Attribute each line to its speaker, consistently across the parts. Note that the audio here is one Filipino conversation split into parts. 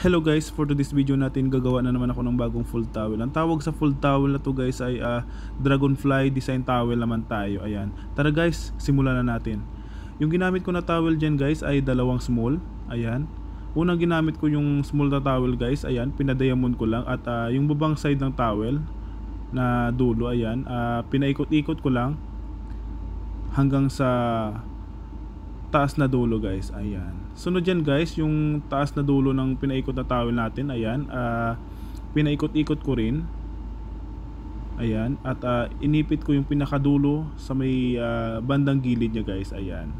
Speaker 1: Hello guys, for today's video natin gagawa na naman ako ng bagong full towel. Ang tawag sa full towel na to guys ay dragonfly design towel naman tayo. Ayan. Tara guys, simulan na natin. Yung ginamit ko na towel dyan guys ay dalawang small. Ayan. Unang ginamit ko yung small na towel guys. Ayan, pinadiamond ko lang. At yung babang side ng towel na dulo, ayan, pinaikot-ikot ko lang hanggang sa taas na dulo guys. Ayan. Sunod dyan guys, yung taas na dulo ng pinaikot na towel natin. Ayan. Pinaikot-ikot ko rin. Ayan. At inipit ko yung pinakadulo sa may bandang gilid nya guys. Ayan.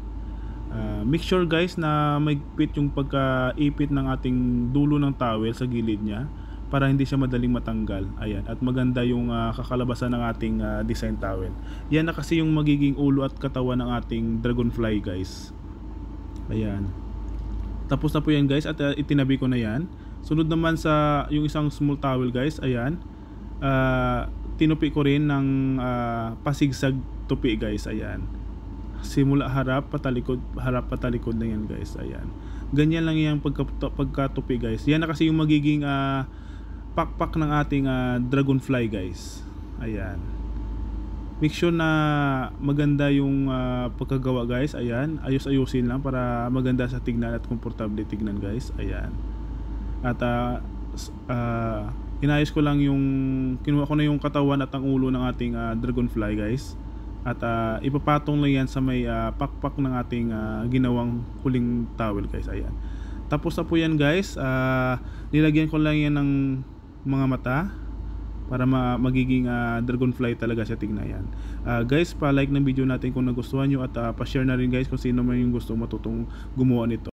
Speaker 1: Make sure guys na maigpit yung pagkaipit ng ating dulo ng towel sa gilid nya para hindi siya madaling matanggal. Ayan. At maganda yung kakalabasan ng ating design towel. Yan na kasi yung magiging ulo at katawan ng ating dragonfly guys. Ayan. Tapos na po yan guys at itinabi ko na yan. Sunod naman sa yung isang small towel guys. Ayan. Tinupi ko rin ng pasigsag tupi guys. Ayan. Simula harap patalikod na yan guys. Ayan. Ganyan lang yung pagkatupi guys. Yan na kasi yung magiging pakpak ng ating dragonfly guys. Ayan. Make sure na maganda yung pagkagawa guys. Ayan, ayusin lang para maganda sa tignan at komportable tignan guys. Ayan. At inayos ko lang yung kinuha ko na yung katawan at ang ulo ng ating dragonfly guys. At ipapatong lang yan sa may pakpak ng ating ginawang huling towel guys. Ayan. Tapos na po yan guys. Nilagyan ko lang yan ng mga mata para magiging dragonfly talaga siya tignan yan. Guys, pa-like ng video natin kung nagustuhan nyo at pa-share na rin guys kung sino man yung gusto matutong gumawa nito.